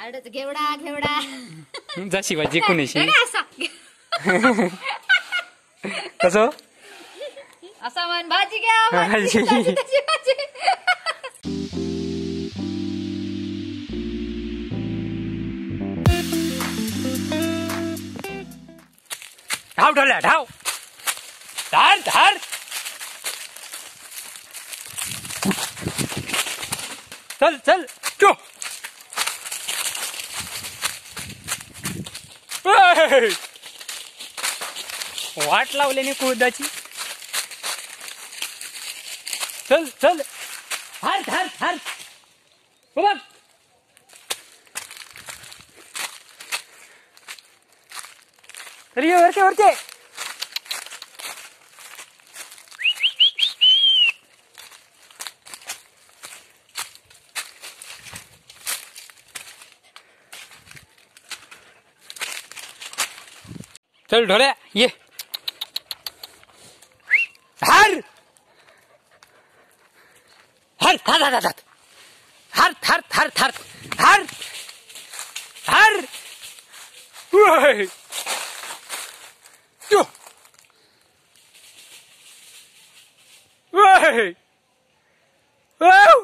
घेवडा घेवडा जशी भाजी कोणीशी असा कसं असा म्हण भाजी घ्या भाजी. भाजी. धाव ढोल्या धाव धार धार चल चल चो वाट लावल्याने कुळदाची चल चल हार धार धार बघ तरी वरचे वरचे चल ढोल्या ये हार हार हार हार हार हार हार हार हार हार हार हार Yo! Hey! Oh!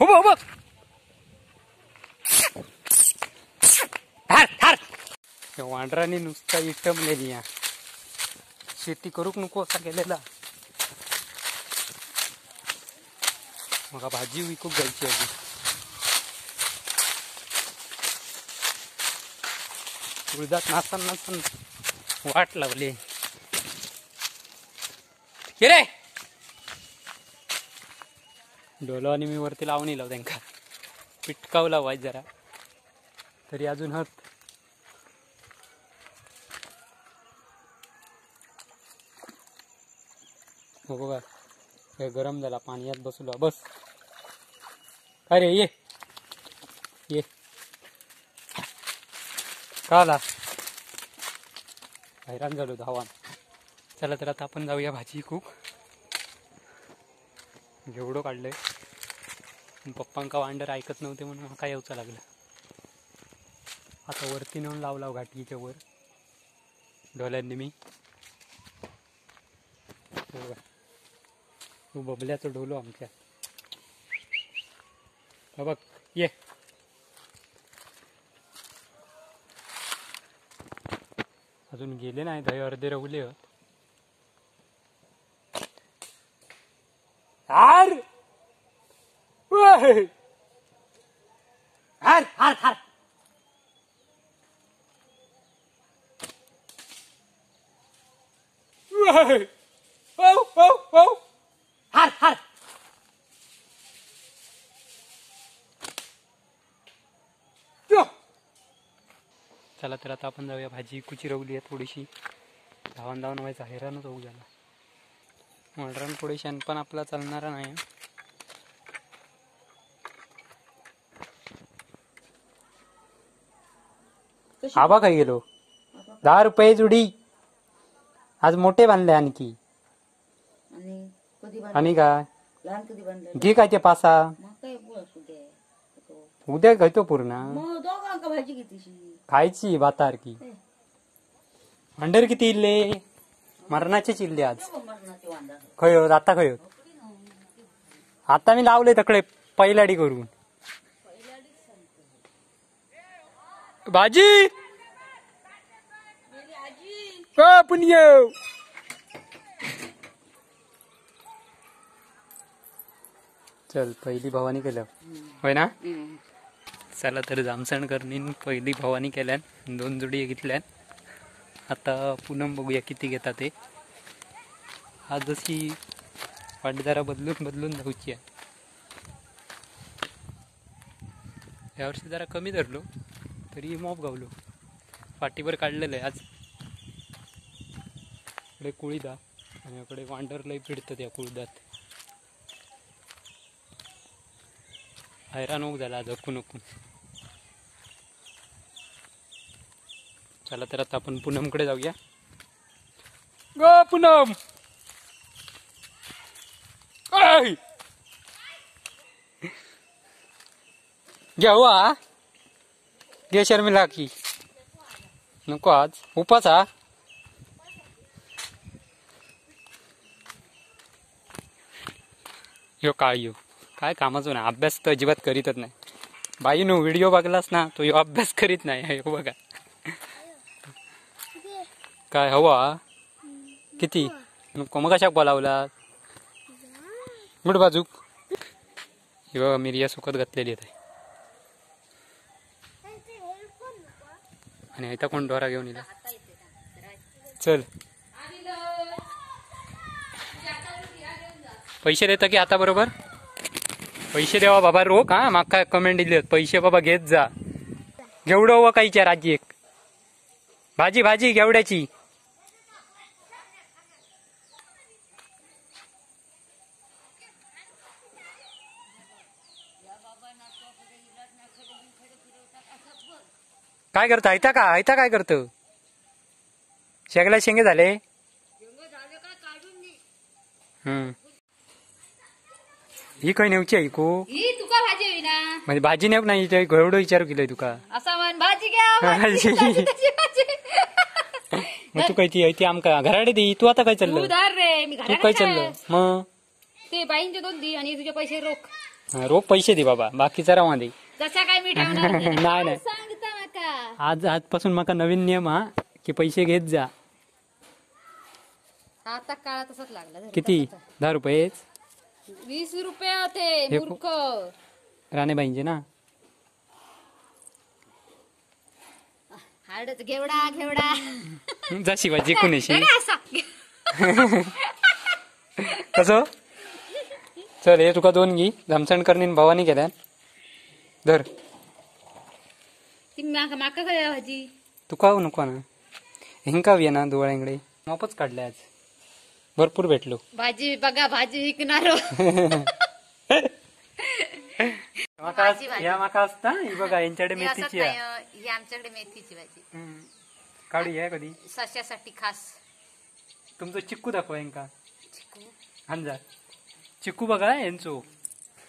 Hop! हार वांढराने नुसता इटमलेली या शेती करूक नको असा गेलेला मग भाजी विकूक जायची अजून गुळदात नाचन वाट लावली रे डोलो आणि मी वरती लावणी लाव त्यांका पिटकावला वाज जरा तरी अजून हत हो बघा हे गरम झाला पाण्यात बसलो बस काय रे ये ये काला हैराण झालो धावान चला तर आता आपण जाऊया भाजी खूप जेवढं काढलंय पप्पांका वांडर ऐकत नव्हते म्हणून माका येऊचं लागलं आता वरती नेऊन लाव घाटकीच्या वर ढोल्यांनी मी तू बबल्याचं ढोलो आमच्या बघ ये अजून गेले नाही दही अर्धे रवले हार हार हार हार हार हार चला तर आता आपण जाऊया भाजी कुची रवली आहे थोडीशी धावून व्हायचा हैराणच होऊ झाला मळरान पुढे पण आपला चालणारा नाही आबा काय गेलो 10 रुपये जुडी आज मोठे बांधले आणखी आणि काय घे काय ते पासा उद्या घेतो पूर्ण खायची बातार की अंडर किती इल्ले मरणाचे चिल्ले आज खय आता खय आता मी लावले तकडे पहिलाडी करून भाजी पण येऊ चल पहिली भवानी केलं होय ना चला तर जामसणकरनी पहिली भवानी केल्यान 2 जोडी घेतल्यान आता पूनम बघूया किती घेतात ते आज जशी वाट जरा बदलून जाऊची आहे यावर्षी जरा कमी धरलो तरी मॉप गावलो पाठीवर काढलेलं आहे आज इकडे कुळीदा आणि इकडे वांडर लय पिडतं त्या कुळदात हैराण होऊ झाला आज अकून चला तर आता आपण पूनमकडे जाऊया ग पूनम घे हवा घे शर्मिला की नको आज उपास हा ह्यो काय कामाचो नाही अभ्यास तर अजिबात करीतच नाही बाई नो व्हिडिओ बघलास ना तो ह्यो अभ्यास करीत नाही ह्यो बघा काय हवा किती नको मग कशाक बोलावला गुड बाजूक ह्यो मिरया सुकत घातलेली आहे आणि आता कोण ढोरा घेऊन येला चल पैसे देता की आता बरोबर पैसे देवा बाबा रोख हा माका कमेंट दिले पैसे बाबा घेत जा घेवडं हवं काहीच्या राज्य एक भाजी घेवड्याची काय करतं आयता काय करतं शेंगला शेंगे झाले ही काही नेवची ऐकू ही तुका भाजी हवी ना म्हणजे भाजी नेव नाही ते घेवडं विचारू केलंय तुका असा म्हण भाजी घ्या भाजी. मग तू काही ती आमका घराडे दे तू आता काय तू चाललं धार रे मी तू घरात काय चाललं मग ते बाईंचे 2 दी आणि तुझे पैसे रोख रोख पैसे दे बाबा बाकीचा रावा दे जसा काय मी ठेवणार नाही सांगता माका आजपासून माका नवीन नियम हा की पैसे घेत जा आता काळा तसंच लागला धर. किती 10 रुपये 20 रुपये होते हे मूर्ख राणेबाईंचे ना हार्डच घेवडा जा शिवाजी कुणीशी अरे असा. कसं चल हे तुका 2 घे जामसणकरनी भावानी केल्या धर ती माका काय भाजी तुका नको ना हिंका ये ना डोळ्यांकडे मापच काढले आज भरपूर भेटलो भाजी बघा भाजी विकणार या माका असता ही बघा यांच्याकडे मेथीची आहे ही आमच्याकडे मेथीची भाजी काढी आहे कधी सश्यासाठी खास तुमचं चिक्कू दाखवा यांका चिकू अंजा चिक्कू बघा यांचो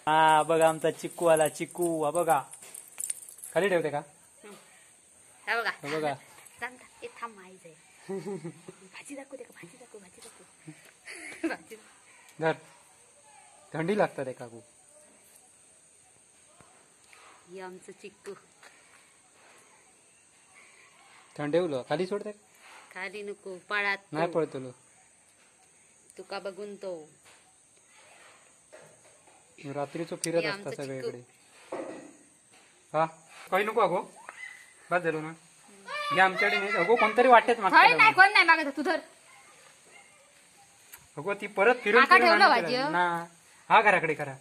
हा बघा आमचा चिक्कू आला चिक्कू हा बघा खाली ठेवते का हा बघा हा बघा सांग ते थांब माहीत आहे भाजी दाखवते का भाजी दाखव भाजी धर थंडी लागतात एका खूप हे आमचं चिक्कू थंडेवलं खाली सोडते खाली नको पाळात नाही पळतलो तुका बघून तो रात्रीचो फिरत हे असता आमचं सगळीकडे हा काही नको अगो बस झालो ना हे आमच्याकडे नाही अगो कोणतरी वाटेत नाही कोण नाही मागत तू धर अगो ती परत फिरून माका फिरून ठेवलं आणून भाजी, दिला. ना हा घराकडे करा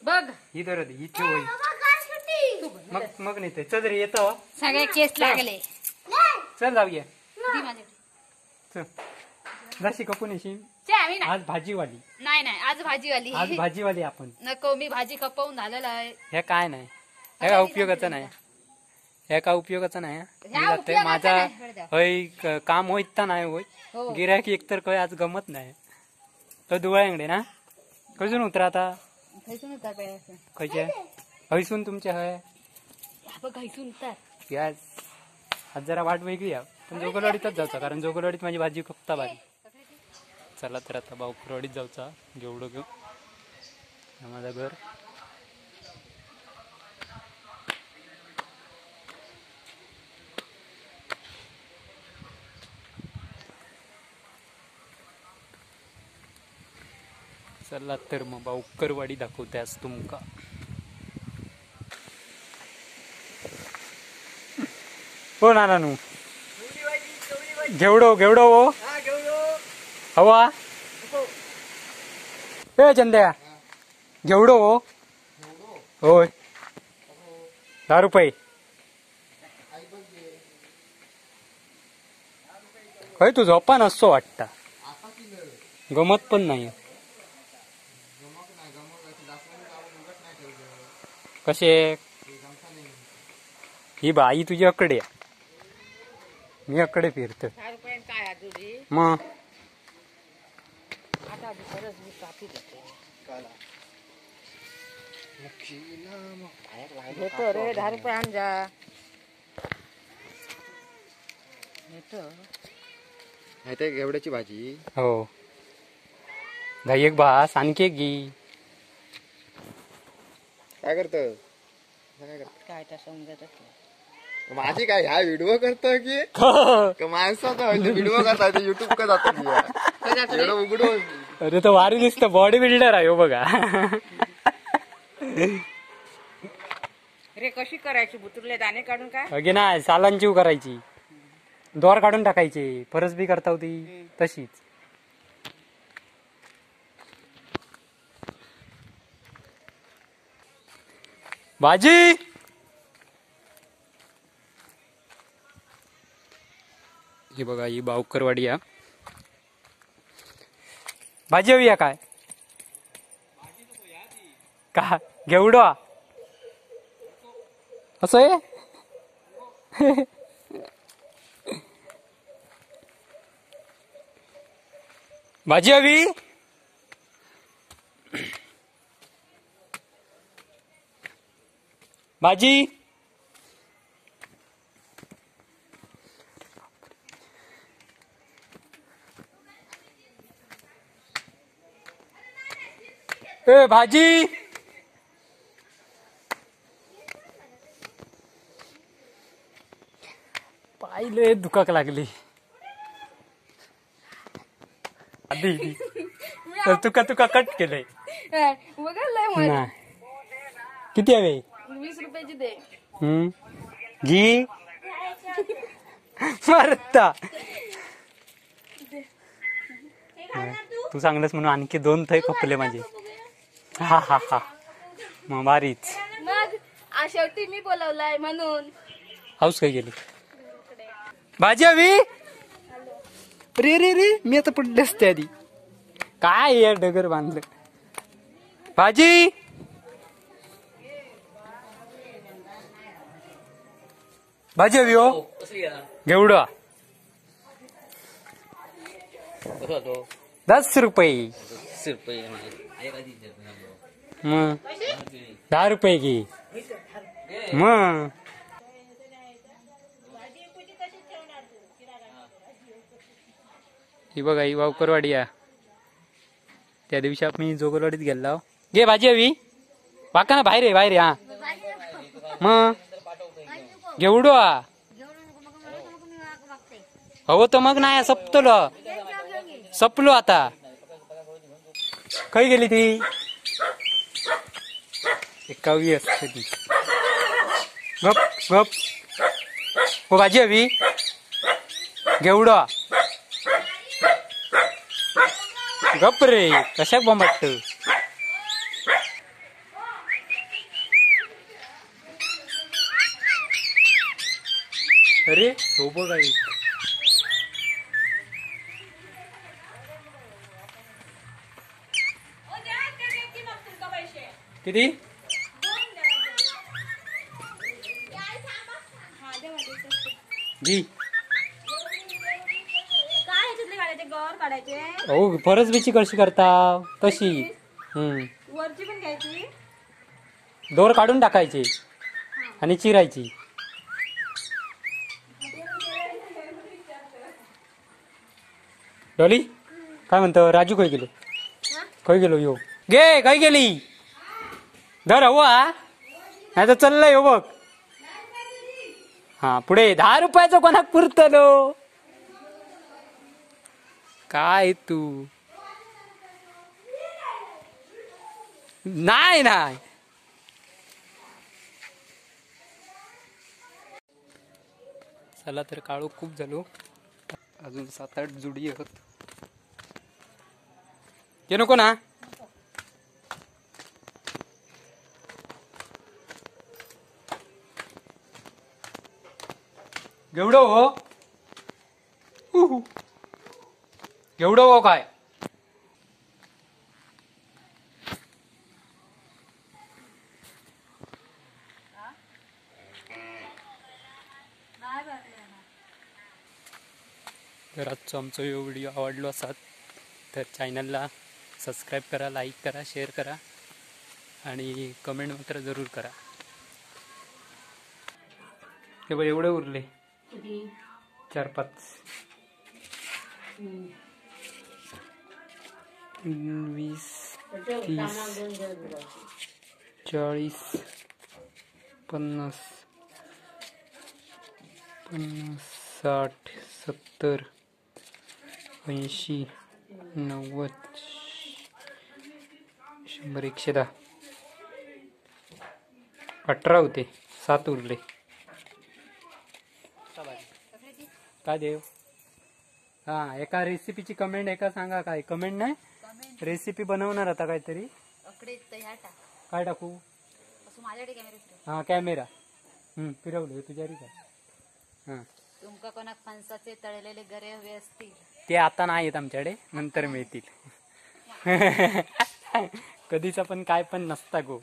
बघ ही धरत ही ठेव ही. मग नाही ते चल रे येतो सगळे केस लागले चल जाऊया दी माझ्याकडे. चल जाशी कपून येशील चे, आम्ही नाही आज भाजीवाली नाही नाही आज भाजीवाली आज भाजीवाली आपण नको मी भाजी खपवून झालेला आहे हे काय नाही हे काय उपयोगाचं नाही हे काय उपयोगाचं नाही ह्या मी जाते उपयोगाचं माझा नाही, बरं द्या. हय काम होईत तर नाही होय हो. गिरायक एकतर काय आज गमत नाही तो दुवाळ्यांकडे ना खयसून उतरा आता घायसून उतार पहिले खयचे हयसून तुमचे हय घायसून उतार प्याज आज जरा वाट वेगळी आहे पण जोगलवाडीतच जाऊचा कारण जोगलवाडीत माझी भाजी खपता भारी चला तर आता बावकरवाडीत जाऊचा घेवडं घेऊ हे माझं घर चला तर मग बावकरवाडी दाखवते आज तुमका हो ना नू घेवडो हो हवा ए चंद्या घेवडो हो होय 10 रुपये खय तू झोपा नसतो वाटता गमत पण नाही कसे ही बाई तुझ्याकडे मी अकडे फिरतो मग घेतो रे 10 रुपये आण जा घेतो घेवड्याची भाजी हो गाई एक भास आणखी एक घी काय करत काय त्या समजतच नाही माझी काय ह्या व्हिडिओ करतो की माणसाचा व्हिडिओ करता युट्यूब का जातो उघडून अरे तो वारी दिसतो बॉडी बिल्डर आहे हो बघा रे कशी करायची बुतुरले दाणे काढून काय अगे नाही सालांची करायची दोर काढून टाकायचे परस बी करता होती तशीच भाजी ही बघा ही बावकरवाडी या भाजी हवी या काय का घेवडो असं आहे भाजी हवी भाजी ए भाजी पाहिले दुखाक लागली आधी तर तुका कट केलंय बघा लय नाही किती हवे 20 रुपयाची दे घी मरता तू सांगलंस म्हणून आणखी 2 थै खपले माझे हा हा हा मग भारीच मग शेवटी मी बोलवलाय म्हणून हाऊस काय गेली भाजी हवी रे रे रे मी आता पडले असते आधी काय यार डगर बांधलं भाजी भाजी हवी हो घेवडा 10 रुपये मग 10 रुपये घे मग ही बघा ही वावकरवाडी या त्या दिवशी आम्ही जोगलवाडीत गेलो घे भाजी हवी वाका ना बाहेर आहे हा मग घेवडो हो तर मग नाही सपलो आता खय गेली ती एकावी असते ती गप गप हो भाजी हवी घेवडो गप रे कशाक बोंबट अरे हो बघा किती जी हो फरस बीची कशी करता तशी वरची पण घ्यायची दोर काढून टाकायची आणि चिरायची डॉली काय म्हणतो राजू खय गेलो खय गेलो यो गे खय गेली धर हवं नाही तर चाललंय हो बघ हा पुढे 10 रुपयाचं कोणाक पुरतलो काय तू नाही नाही चला तर काळू खूप झालो अजून 7-8 जुडी आहेत ते नको ना घेवडो हो घेवडो हो काय तर आजचा आमचा व्हिडिओ आवडलो असाल तर चॅनलला सबस्क्राईब करा लाईक करा शेअर करा आणि कमेंट मात्र जरूर करा. हे बघ एवढे उरले 4-5 20 30 40 50 60 70 80 90 100 110 18 होते 7 उरले. काय देव हा एका रेसिपीची कमेंट एका सांगा. काय कमेंट नाही रेसिपी बनवणार आता काहीतरी. अकडे ह्या टाक काय टाकू असं माझ्याकडे कॅमेरा हा कॅमेरा फिरवलं तुझ्यारी काय हा तुमका कोणाक फणसाचे तळलेले गरे हवे असतील ते आता नाही आहेत आमच्याकडे नंतर मिळतील. कधीचा पण काय पण नसता गो.